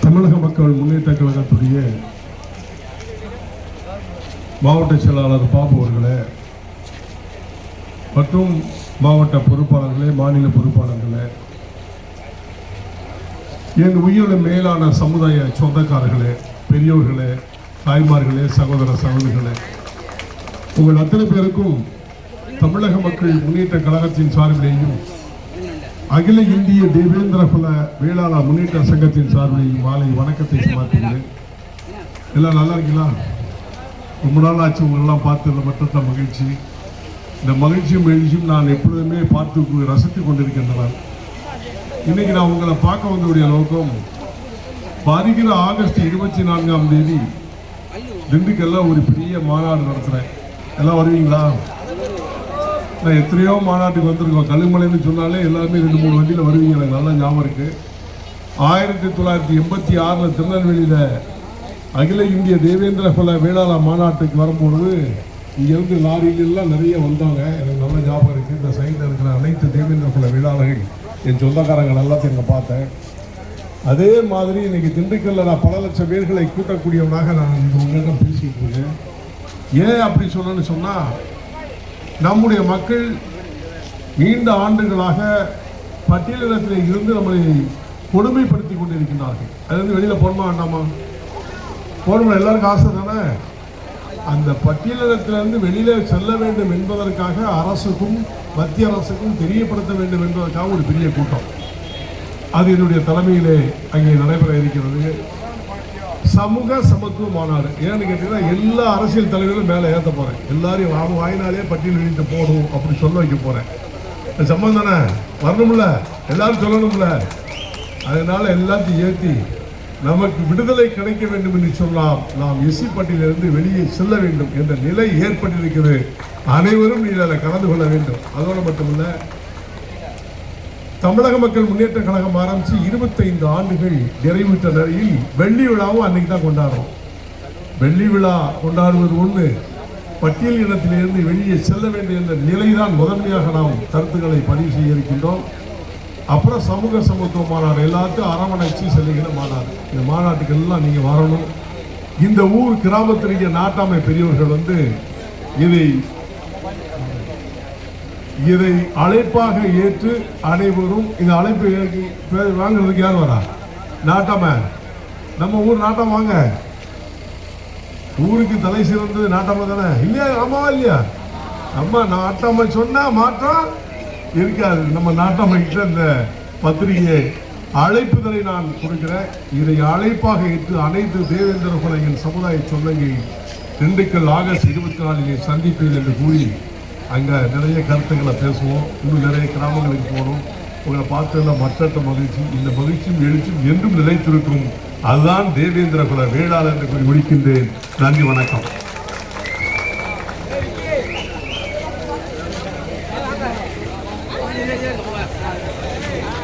தமிழக மக்கள் முன்னேற்ற கழகத்துடைய மாவட்ட செயலாளர் பாபு அவர்களே மற்றும் மாவட்ட பொறுப்பாளர்களே, மாநில பொறுப்பாளர்களே, என் உயிரின மேலான சமுதாய சொந்தக்காரர்களே, பெரியோர்களே, தாய்மார்களே, சகோதர சகோதரிகளே, உங்கள் அத்தனை பேருக்கும் தமிழக மக்கள் முன்னேற்ற கழகத்தின் சார்பிலேயும் அகில இந்திய தேவேந்திர குல வேளாளர் முன்னேற்ற சங்கத்தின் சார்பிலேயும் மாலை வணக்கத்தை சமர்ப்பிக்கிறேன். எல்லாம் நல்லா இருக்கீங்களா? ரொம்ப நாள் ஆச்சு உங்களெல்லாம் பார்த்து மற்ற மகிழ்ச்சி. இந்த மகிழ்ச்சியும் எழுச்சியும் நான் எப்பொழுதுமே பார்த்து ரசித்து கொண்டிருக்கின்றன. இன்னைக்கு நான் உங்களை பார்க்க வந்தவுடைய நோக்கம், வருகிற ஆகஸ்ட் 24ஆம் தேதி திண்டுக்கல்ல ஒரு பெரிய மாநாடு நடத்துகிறேன். எல்லாம் வருவீங்களா? நான் எத்தனையோ மாநாட்டுக்கு வந்திருக்கோம். கழுமலைன்னு சொன்னாலே எல்லாருமே 2-3 வண்டியில் வருவீங்க. எனக்கு நல்லா ஞாபகம் இருக்குது. 1986 திருநெல்வேலியில் அகில இந்திய தேவேந்திர குல வேளாளர் மாநாட்டுக்கு வரும்பொழுது இங்கேருந்து லாரியிலெல்லாம் நிறைய வந்தாங்க. எனக்கு நல்ல ஞாபகம் இருக்குது. இந்த சைடில் இருக்கிற அனைத்து தேவேந்திர குல வேளாளர்கள் என் சொந்தக்காரங்கள் எல்லாத்தையும் இங்கே பார்த்தேன். அதே மாதிரி இன்னைக்கு திண்டுக்கல்ல நான் பல லட்சம் பேர்களை கூட்டக்கூடியவனாக நான் இந்த உங்களிடம் பேசிகிட்டு இருக்கேன். ஏன் அப்படி சொல்லணும்னு சொன்னால், நம்முடைய மக்கள் நீண்ட ஆண்டுகளாக பட்டியலினத்தில் இருந்து நம்மளை கொடுமைப்படுத்தி கொண்டிருக்கிறார்கள். அது வந்து வெளியில் போகணுமா வேண்டாமா? போகணும், எல்லாருக்கும் ஆசை தானே. அந்த பட்டியலினத்திலிருந்து வெளியில் செல்ல வேண்டும் என்பதற்காக அரசுக்கும் மத்திய அரசுக்கும் தெரியப்படுத்த வேண்டும் என்பதற்காக ஒரு பெரிய கூட்டம், அது என்னுடைய தலைமையிலே அங்கே நடைபெற இருக்கிறது. சமூக சமத்துவ மாநாடு. ஏன்னு கேட்டீங்கன்னா, எல்லா அரசியல் தலைவர்களும் மேலே ஏற்ற போகிறேன். எல்லாரையும் அவங்க வாயினாலே பட்டியல் வெளியிட்டு போகணும் அப்படி சொல்ல வைக்க போகிறேன். சம்பந்தம் தானே, வரணும்ல, எல்லாரும் சொல்லணும்ல. அதனால எல்லாத்தையும் ஏற்றி நமக்கு விடுதலை கிடைக்க வேண்டும் என்று சொன்னால் நாம் எஸ்சி பட்டியலிருந்து வெளியே செல்ல வேண்டும் என்ற நிலை ஏற்பட்டிருக்கிறது. அனைவரும் இதில் கலந்து கொள்ள வேண்டும். அதோடு மட்டுமல்ல, தமிழக மக்கள் முன்னேற்ற கழகம் ஆரம்பித்து 25 ஆண்டுகள் நிறைவுற்ற நிலையில் வெள்ளி விழாவும் அன்னைக்கு தான் கொண்டாடுறோம். வெள்ளி விழா கொண்டாடுவது ஒன்று, பட்டியல் இனத்திலிருந்து வெளியே செல்ல வேண்டும் என்ற நிலைதான் முதன்மையாக நாம் கருத்துக்களை பதிவு செய்ய இருக்கின்றோம். அப்புறம் சமூக சமத்துவ மாநாடு, எல்லாத்தையும் அரவணைச்சு செல்லுகிற மாநாடு. இந்த மாநாட்டுக்கு எல்லாம் நீங்கள் வரணும். இந்த ஊர் கிராமத்திற்கு நாட்டாமை பெரியவர்கள் வந்து இதை அழைப்பாக ஏற்று அனைவரும் இந்த அழைப்பு வாங்குறதுக்கு யார் வரா? நாட்டாம, நம்ம ஊர் நாட்டம் வாங்க. ஊருக்கு தலை சிறந்தது நாட்டாம தானே, இல்லையா? ஆமாவா இல்லையா? அம்மா நாட்டாம சொன்னா மாற்றம் இருக்காது. நம்ம நாட்டாமைக்கிட்ட இந்த பத்திரிகையை அழைப்புதலை நான் கொடுக்கிறேன். இதை அழைப்பாக ஏற்று அனைத்து தேவேந்திர குலையின் சமுதாய சொந்தங்கள் திண்டுக்கல் ஆகஸ்ட் 24 சந்திப்பது என்று கூறி அங்கே நிறைய கருத்துக்களை பேசுவோம். இன்னும் நிறைய கிராமங்களுக்கு போகணும். உங்களை பார்த்ததில் மற்ற மகிழ்ச்சி. இந்த மகிழ்ச்சியும் எழுச்சியும் என்றும் நிலைத்திருக்கும். அதுதான் தேவேந்திர குல வேளாளர் என்று கூறி முடிக்கின்றேன். நன்றி, வணக்கம்.